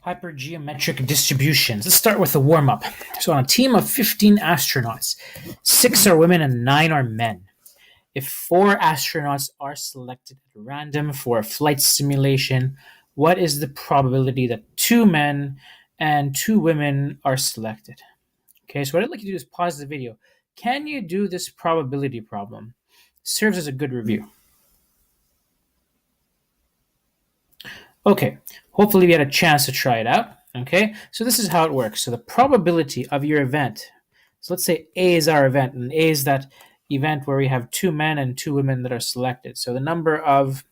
Hypergeometric distributions. Let's start with the warm-up. So on a team of 15 astronauts, 6 are women and 9 are men. If 4 astronauts are selected at random for a flight simulation, what is the probability that 2 men and 2 women are selected? Okay, so what I'd like you to do is pause the video. Can you do this probability problem? Serves as a good review. Okay, hopefully we had a chance to try it out. Okay, so this is how it works. So the probability of your event, so let's say A is our event, and A is that event where we have 2 men and 2 women that are selected. So the number of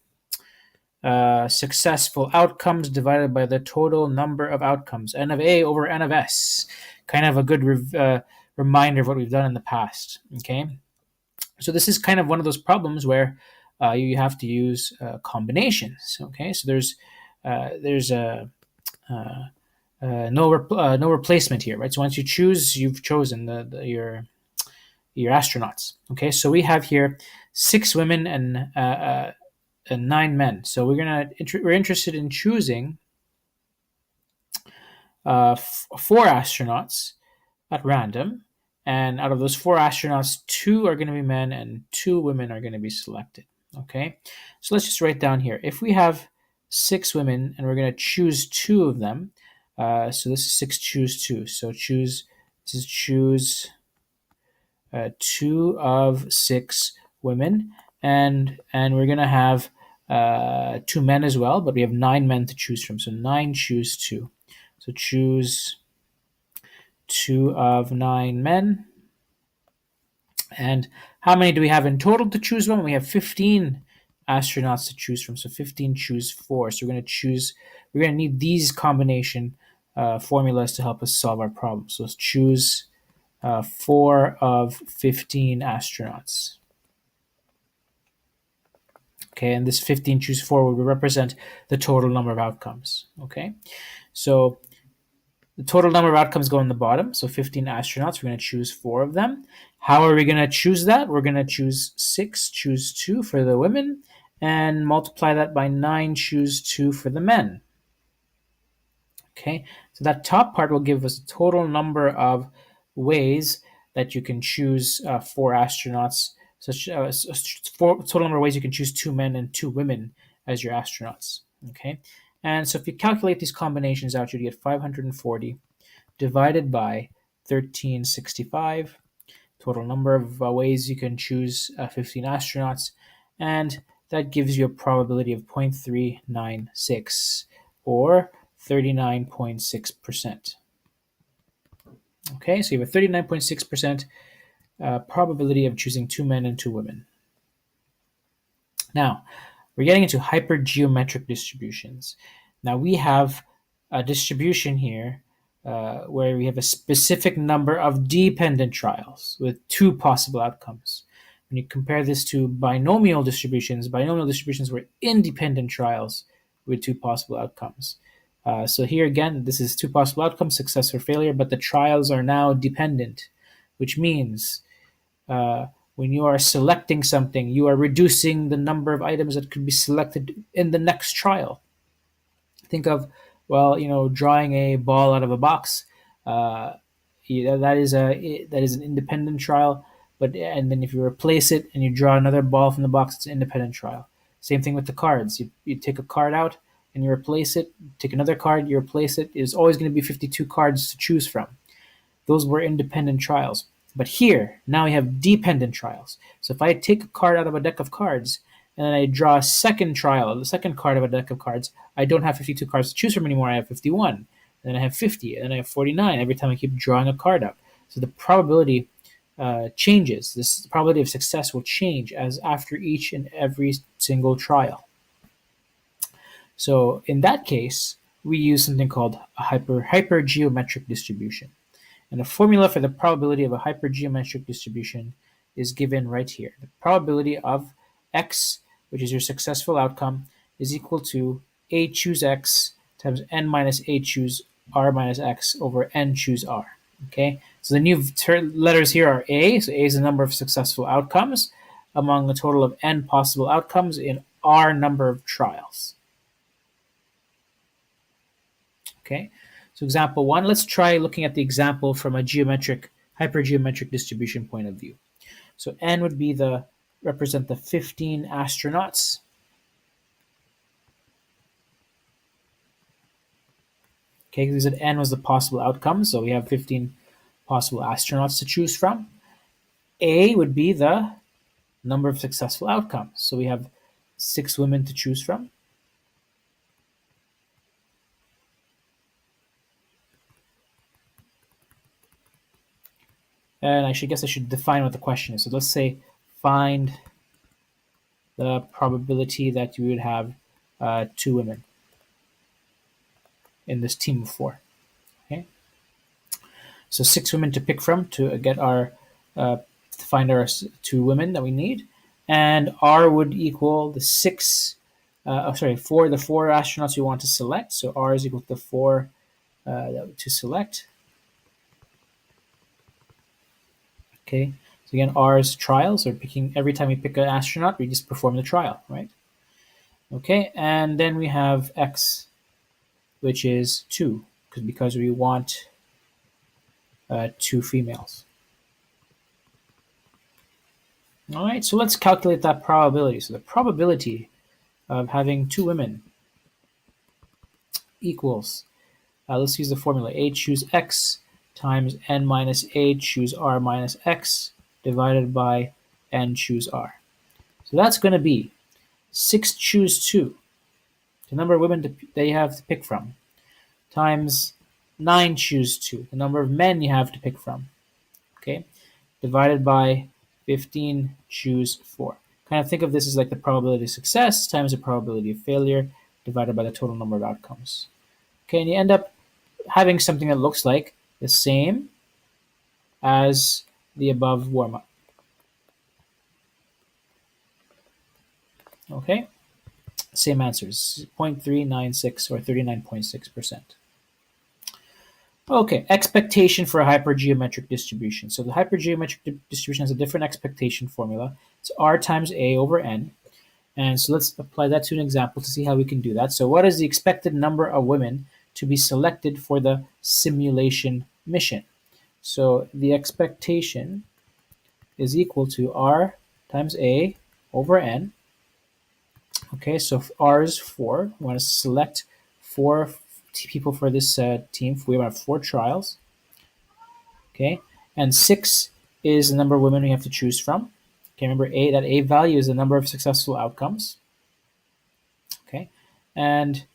successful outcomes divided by the total number of outcomes, N of A over N of S. Kind of a good reminder of what we've done in the past. Okay, so this is kind of one of those problems where you have to use combinations. Okay, so there's a no replacement here, right? So once you choose, you've chosen your astronauts. Okay, so we have here 6 women and 9 men. So we're interested in choosing 4 astronauts at random, and out of those 4 astronauts, 2 are going to be men and 2 women are going to be selected. Okay, so let's just write down here. If we have 6 women and we're going to choose 2 of them, so this is 6 choose 2. So choose 2 of 6 women, and we're going to have 2 men as well, but we have 9 men to choose from. So 9 choose 2. So choose 2 of 9 men. And how many do we have in total to choose from? We have 15 astronauts to choose from. So 15 choose 4. So we're going to need these combination formulas to help us solve our problem. So let's choose 4 of 15 astronauts. Okay, and this 15 choose 4 will represent the total number of outcomes. Okay, so the total number of outcomes go on the bottom. So 15 astronauts, we're going to choose 4 of them. How are we going to choose that? We're going to choose 6 choose 2 for the women and multiply that by 9 choose 2 for the men. Okay, so that top part will give us a total number of ways that you can choose 4 astronauts. So total number of ways you can choose 2 men and 2 women as your astronauts. Okay, and so if you calculate these combinations out, you get 540 divided by 1365. Total number of ways you can choose 15 astronauts, and that gives you a probability of 0.396 or 39.6%. Okay, so you have a 39.6% probability of choosing 2 men and 2 women. Now, we're getting into hypergeometric distributions. Now, we have a distribution here where we have a specific number of dependent trials with 2 possible outcomes. When you compare this to binomial distributions were independent trials with 2 possible outcomes. So here again, this is 2 possible outcomes, success or failure, but the trials are now dependent, which means when you are selecting something, you are reducing the number of items that could be selected in the next trial. Think of, drawing a ball out of a box. That is an independent trial, and then if you replace it and you draw another ball from the box, it's an independent trial. Same thing with the cards. You take a card out and you replace it, take another card, you replace it. There's always going to be 52 cards to choose from. Those were independent trials. But here, now we have dependent trials. So if I take a card out of a deck of cards and then I draw a second trial, the second card of a deck of cards, I don't have 52 cards to choose from anymore. I have 51. And then I have 50. And then I have 49 every time I keep drawing a card out. So the probability changes. The probability of success will change as after each and every single trial. So in that case, we use something called a hypergeometric distribution. And the formula for the probability of a hypergeometric distribution is given right here. The probability of x, which is your successful outcome, is equal to a choose x times n minus a choose r minus x over n choose r. Okay, so the new letters here are a. So a is the number of successful outcomes among a total of n possible outcomes in r number of trials. Okay, so example one, let's try looking at the example from a hypergeometric distribution point of view. So n would be represent the 15 astronauts. Okay, because we said n was the possible outcome, so we have 15 possible astronauts to choose from. A would be the number of successful outcomes. So we have 6 women to choose from. And I guess I should define what the question is. So let's say find the probability that you would have 2 women in this team of 4. Okay, so 6 women to pick from to get to find our 2 women that we need, and R would equal the 4 astronauts you want to select. So R is equal to 4 to select. Okay, so again, R is trials, or picking. Every time we pick an astronaut, we just perform the trial, right? Okay, and then we have X, which is 2, because we want 2 females. All right, so let's calculate that probability. So the probability of having 2 women equals, let's use the formula, A choose X times N minus A choose R minus X divided by N choose R. So that's going to be 6 choose 2, the number of women that you have to pick from, times 9 choose 2, the number of men you have to pick from, okay, divided by 15 choose 4. Kind of think of this as like the probability of success times the probability of failure divided by the total number of outcomes. Okay, and you end up having something that looks like the same as the above warm-up. Okay, same answers, 0.396 or 39.6%. Okay, expectation for a hypergeometric distribution. So the hypergeometric distribution has a different expectation formula. It's R times A over N. And so let's apply that to an example to see how we can do that. So what is the expected number of women to be selected for the simulation mission? So the expectation is equal to R times A over N. Okay, so R is 4. We want to select 4 people for this team. We have 4 trials. Okay, and 6 is the number of women we have to choose from. Okay, remember that A value is the number of successful outcomes. Okay, and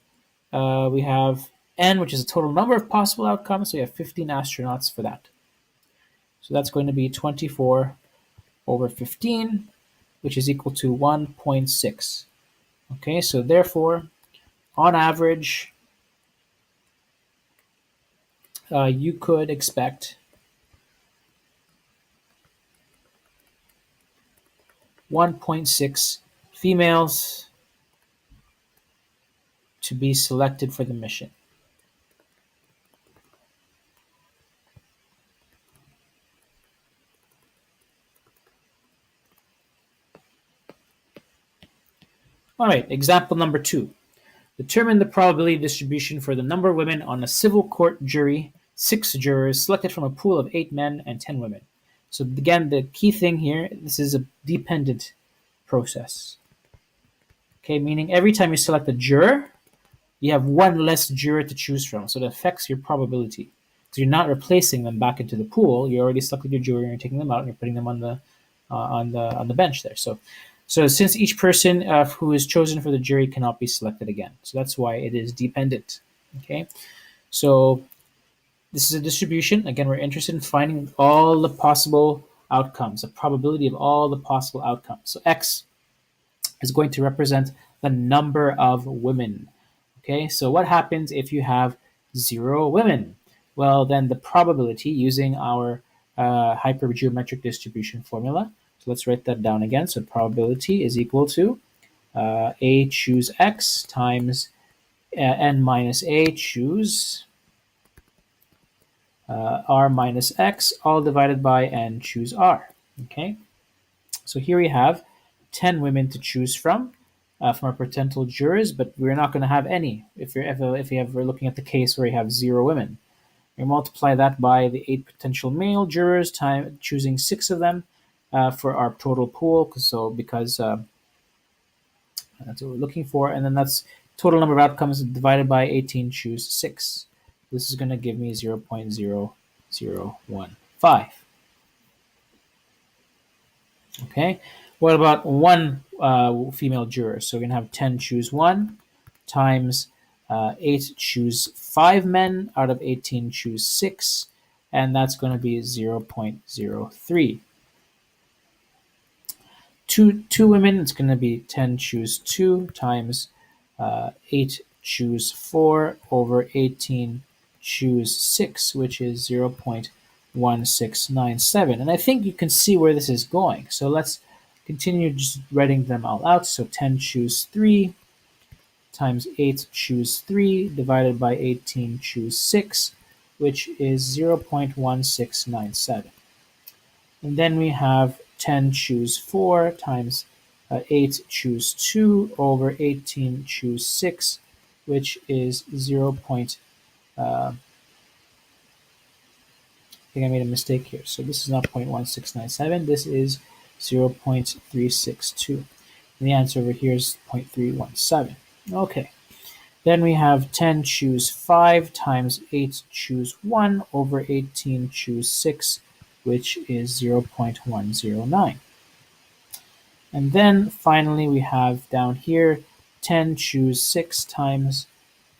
we have N, which is the total number of possible outcomes. So we have 15 astronauts for that. So that's going to be 24 over 15, which is equal to 1.6. Okay, so therefore, on average, you could expect 1.6 females to be selected for the mission. All right, example number 2. Determine the probability distribution for the number of women on a civil court jury, 6 jurors selected from a pool of 8 men and 10 women. So again, the key thing here, this is a dependent process. Okay, meaning every time you select a juror, you have 1 less juror to choose from. So it affects your probability. So you're not replacing them back into the pool. You already selected your juror, and you're taking them out, and you're putting them on the bench there. So since each person who is chosen for the jury cannot be selected again. So that's why it is dependent. Okay, so this is a distribution. Again, we're interested in finding all the possible outcomes, the probability of all the possible outcomes. So X is going to represent the number of women. Okay, so what happens if you have 0 women? Well, then the probability using our hypergeometric distribution formula. So let's write that down again. So probability is equal to A choose X times N minus A choose R minus X, all divided by N choose R. Okay, so here we have 10 women to choose from. from our potential jurors, but we're not going to have any if we're looking at the case where you have 0 women. We multiply that by the 8 potential male jurors, time choosing 6 of them for our total pool. Because that's what we're looking for, and then that's total number of outcomes divided by 18. Choose 6. This is going to give me 0.0015. Okay. What about one female juror? So we're going to have 10 choose 1 times 8 choose 5 men out of 18 choose 6, and that's going to be 0.03. Two women, it's going to be 10 choose 2 times 8 choose 4 over 18 choose 6, which is 0.1697. And I think you can see where this is going. So let's continue just writing them all out. So 10 choose 3 times 8 choose 3 divided by 18 choose 6, which is 0.1697. And then we have 10 choose 4 times 8 choose 2 over 18 choose 6, which is 0. I think I made a mistake here. So this is not 0.1697. This is 0.362. And the answer over here is 0.317. Okay. Then we have 10 choose 5 times 8 choose 1 over 18 choose 6, which is 0.109. And then finally we have down here 10 choose 6 times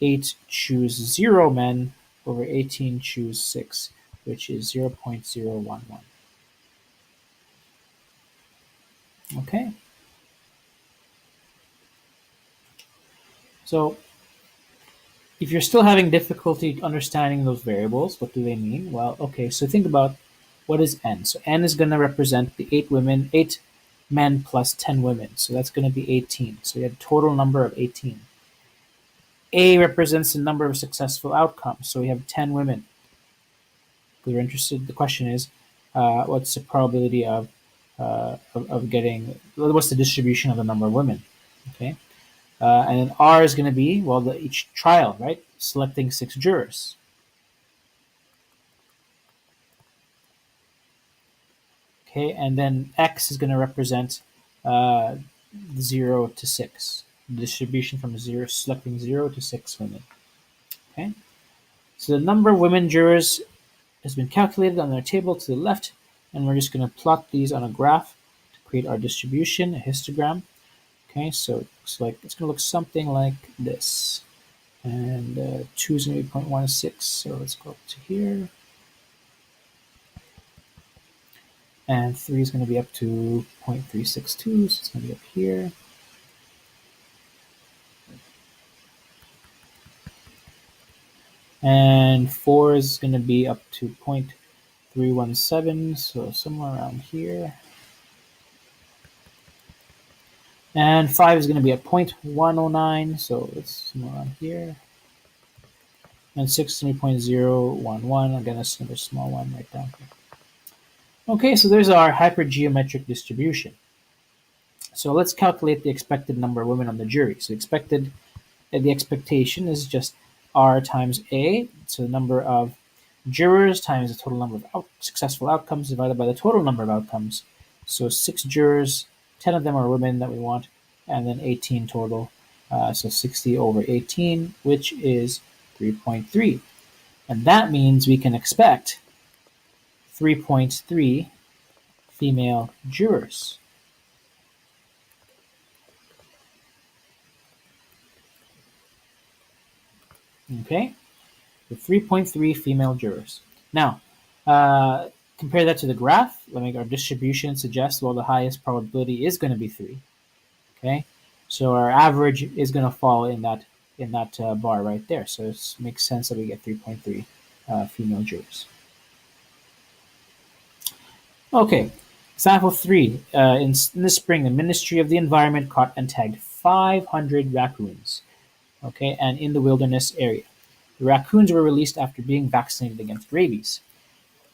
8 choose 0 men over 18 choose 6, which is 0.011. Okay. So if you're still having difficulty understanding those variables, what do they mean? Well, okay, so think about what is n. So n is going to represent the 8 men plus 10 women. So that's going to be 18. So you have a total number of 18. A represents the number of successful outcomes. So we have 10 women. If you're interested, the question is, what's the probability of getting, what's the distribution of the number of women? Okay. And then R is going to be, well, each trial, right? Selecting 6 jurors. Okay, and then X is going to represent 0 to 6. The distribution from 0, selecting 0 to 6 women. Okay, so the number of women jurors has been calculated on their table to the left, and we're just going to plot these on a graph to create our distribution, a histogram. Okay, so it looks like it's going to look something like this. And 2 is going to be 0.16, so let's go up to here. And 3 is going to be up to 0.362, so it's going to be up here. And 4 is going to be up to 0.317, so somewhere around here. And 5 is going to be at 0.109, so it's somewhere around here. And 6 is going to be 0.011, again, that's another small one right down here. Okay, so there's our hypergeometric distribution. So let's calculate the expected number of women on the jury. So the expectation is just R times A, so the number of jurors times the total number of successful outcomes divided by the total number of outcomes. So 6 jurors, 10 of them are women that we want, and then 18 total. So 60 over 18, which is 3.3. And that means we can expect 3.3 female jurors. Okay, with 3.3 female jurors. Now, compare that to the graph. Let me make our distribution suggest, well, the highest probability is going to be 3. Okay, so our average is going to fall in that bar right there. So it makes sense that we get 3.3 female jurors. Okay, example 3. In the spring, the Ministry of the Environment caught and tagged 500 raccoons. Okay, and in the wilderness area. The raccoons were released after being vaccinated against rabies.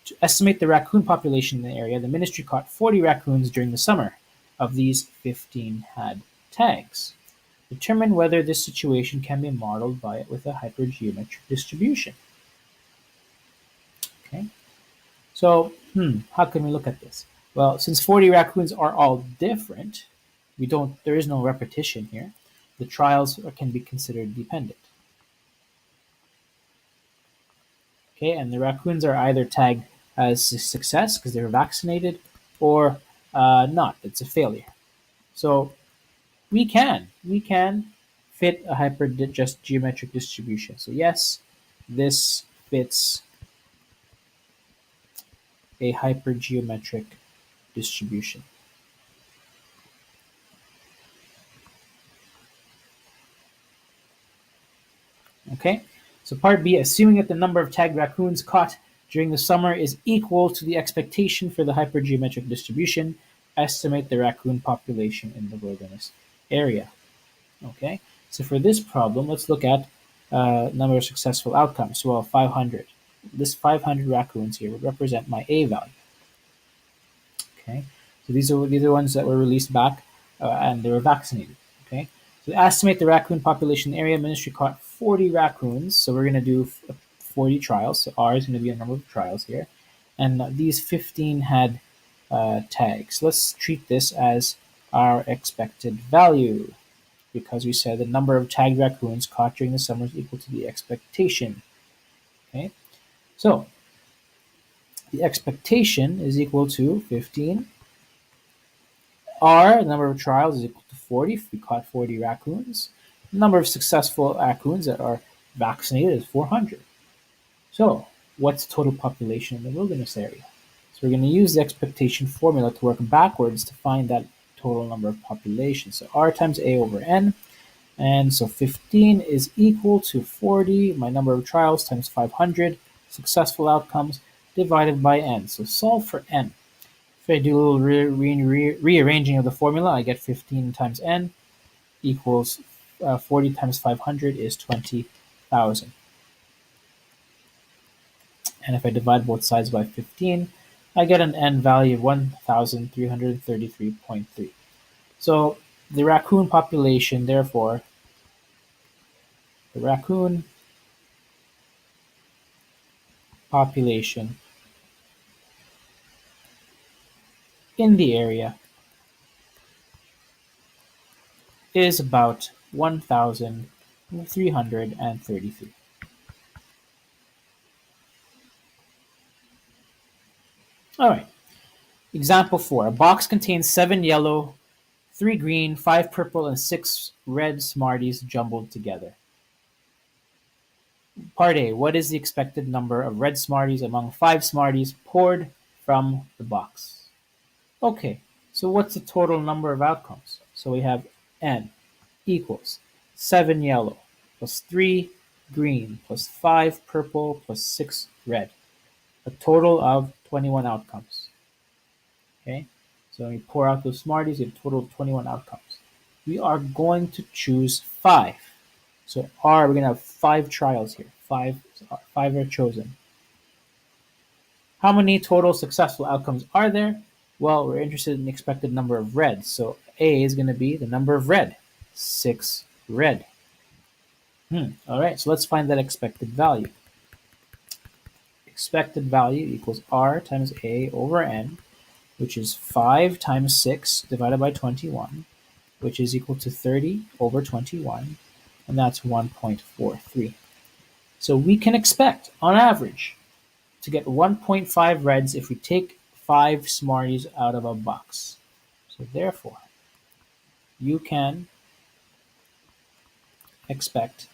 To estimate the raccoon population in the area, the ministry caught 40 raccoons during the summer. Of these, 15 had tags. Determine whether this situation can be modeled with a hypergeometric distribution. Okay, so how can we look at this? Well, since 40 raccoons are all different, there is no repetition here. The trials can be considered dependent. Okay, and the raccoons are either tagged as a success because they were vaccinated, or not. It's a failure. So we can fit a just geometric distribution. So yes, this fits a hypergeometric distribution. Okay, so part B, assuming that the number of tagged raccoons caught during the summer is equal to the expectation for the hypergeometric distribution, estimate the raccoon population in the wilderness area. Okay, so for this problem, let's look at number of successful outcomes. Well, 500. This 500 raccoons here would represent my A value. Okay, so these are ones that were released back and they were vaccinated. Okay, so to estimate the raccoon population area, ministry caught 40 raccoons. So we're going to do 40 trials. So R is going to be a number of trials here, and these 15 had tags. Let's treat this as our expected value, because we said the number of tagged raccoons caught during the summer is equal to the expectation. Okay, so the expectation is equal to 15. R, the number of trials, is equal to 40 if we caught 40 raccoons. The number of successful raccoons that are vaccinated is 400. So what's the total population in the wilderness area? So we're going to use the expectation formula to work backwards to find that total number of population. So R times A over N. And so 15 is equal to 40, my number of trials, times 500 successful outcomes, divided by N. So solve for N. If I do a little rearranging of the formula, I get 15 times N equals 40 times 500 is 20,000. And if I divide both sides by 15, I get an N value of 1,333.3. So the raccoon population, therefore, the raccoon population in the area is about 1,333. All right. Example 4. A box contains 7 yellow, 3 green, 5 purple, and 6 red Smarties jumbled together. Part A. What is the expected number of red Smarties among 5 Smarties poured from the box? Okay, so what's the total number of outcomes? So we have N equals 7 yellow plus 3 green plus 5 purple plus 6 red. A total of 21 outcomes. Okay, so when we pour out those Smarties, we have a total of 21 outcomes. We are going to choose 5. So R, we're going to have 5 trials here. 5 are chosen. How many total successful outcomes are there? Well, we're interested in the expected number of reds. So A is going to be the number of red. 6 red. All right, so let's find that expected value. Expected value equals R times A over N, which is 5 times 6 divided by 21, which is equal to 30 over 21, and that's 1.43. So we can expect, on average, to get 1.5 reds if we take 5 Smarties out of a box. So therefore, you can expect,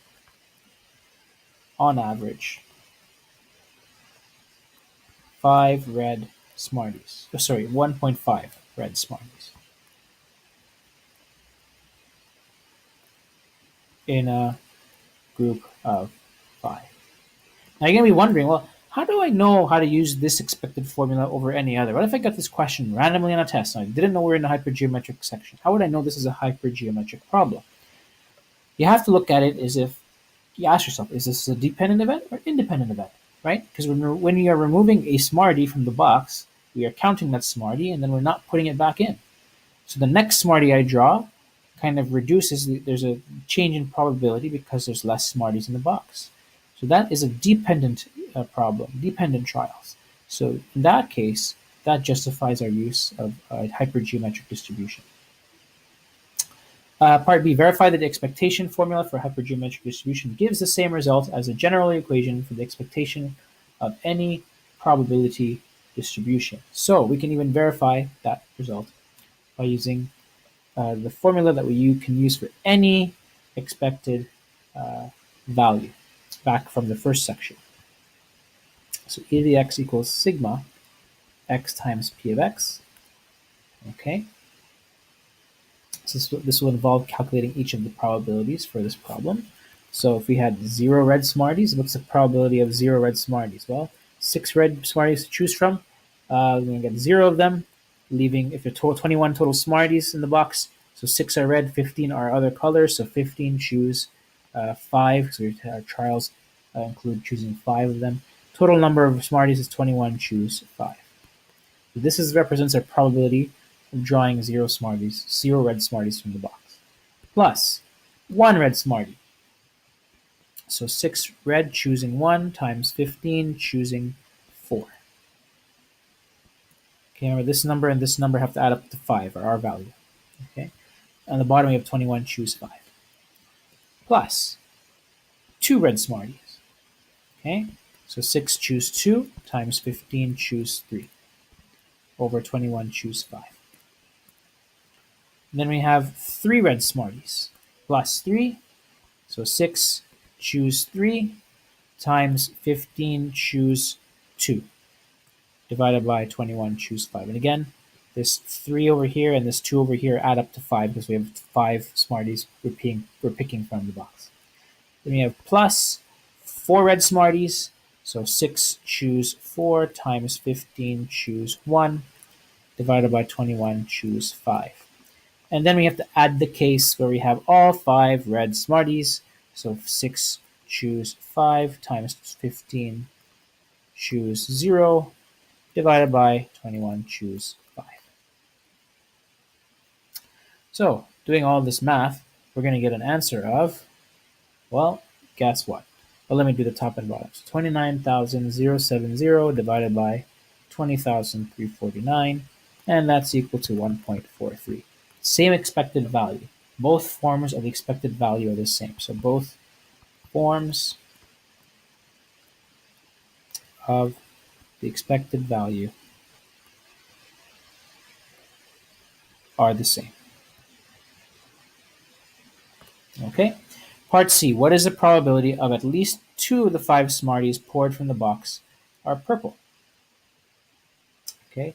on average, 5 red Smarties. 1.5 red Smarties in a group of 5. Now you're going to be wondering, well, how do I know how to use this expected formula over any other? What if I got this question randomly on a test and I didn't know we're in the hypergeometric section? How would I know this is a hypergeometric problem? You have to look at it as if you ask yourself, is this a dependent event or independent event, right? Because when we are removing a Smartie from the box, we are counting that Smartie and then we're not putting it back in. So the next Smartie I draw kind of reduces, there's a change in probability because there's less Smarties in the box. So that is a dependent problem, dependent trials. So in that case, that justifies our use of a hypergeometric distribution. Part B, verify that the expectation formula for hypergeometric distribution gives the same result as the general equation for the expectation of any probability distribution. So we can even verify that result by using the formula that we can use for any expected value back from the first section. So e to the x equals sigma x times p of x. Okay. So this will involve calculating each of the probabilities for this problem. So if we had 0 red Smarties, what's the probability of 0 red Smarties? Well, 6 red Smarties to choose from. We're going to get 0 of them, leaving, if you're 21 total Smarties in the box, so 6 are red, 15 are other colors, so 15 choose 5, so our trials include choosing 5 of them. Total number of Smarties is 21, choose 5. So this represents our probability of drawing 0 Smarties, 0 red Smarties from the box, plus 1 red Smartie. So 6 red choosing 1 times 15 choosing 4. Okay, remember this number and this number have to add up to 5, or our value. Okay, on the bottom we have 21 choose 5, plus 2 red Smarties. Okay, so 6 choose 2 times 15 choose 3 over 21 choose 5. And then we have 3 red Smarties plus 3, so 6 choose 3 times 15 choose 2 divided by 21 choose 5. And again, this 3 over here and this 2 over here add up to 5 because we have 5 Smarties we're picking from the box. Then we have plus 4 red Smarties, so 6 choose 4 times 15 choose 1 divided by 21 choose 5. And then we have to add the case where we have all 5 red Smarties, so 6 choose 5 times 15 choose 0 divided by 21 choose 5. So doing all this math, we're going to get an answer of, well, guess what? Well, let me do the top and bottom. So 29,070 divided by 20,349, and that's equal to 1.43. Same expected value. Both forms of the expected value are the same. So both forms of the expected value are the same. Okay. Part C, what is the probability of at least 2 of the 5 Smarties poured from the box are purple? Okay.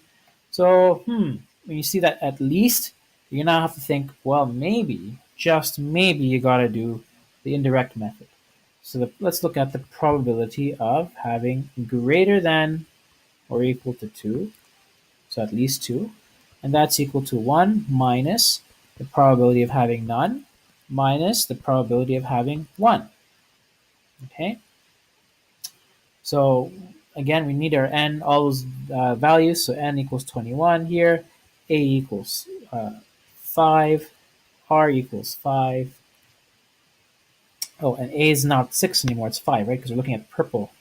So, when you see that at least, you now have to think, well, maybe, just maybe, you got to do the indirect method. So let's look at the probability of having greater than or equal to 2, so at least 2, and that's equal to 1 minus the probability of having none minus the probability of having 1. Okay? So again, we need our n, all those values, so n equals 21 here, a equals 5, r equals 5. Oh, and a is not 6 anymore, it's 5, right? Because we're looking at purple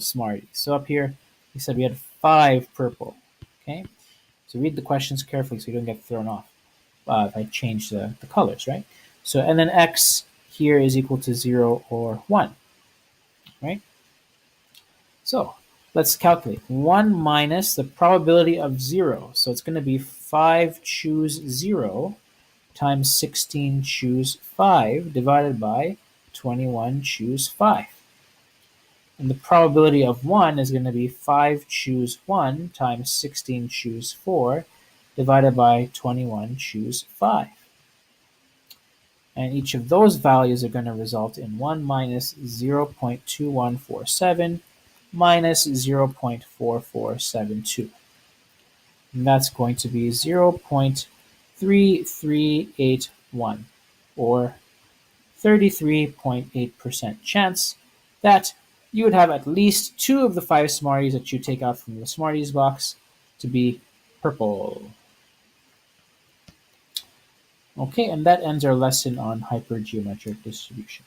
Smarties. So up here, we said we had 5 purple. Okay, so read the questions carefully so you don't get thrown off if I change the colors, right? So, and then x here is equal to 0 or 1, right? So let's calculate 1 minus the probability of 0. So it's going to be 5 choose 0 times 16 choose 5 divided by 21 choose 5. And the probability of 1 is going to be 5 choose 1 times 16 choose 4 divided by 21 choose 5. And each of those values are going to result in 1 minus 0.2147 minus 0.4472. And that's going to be 0.3381, or 33.8% chance that you would have at least 2 of the 5 Smarties that you take out from the Smarties box to be purple. Okay, and that ends our lesson on hypergeometric distribution.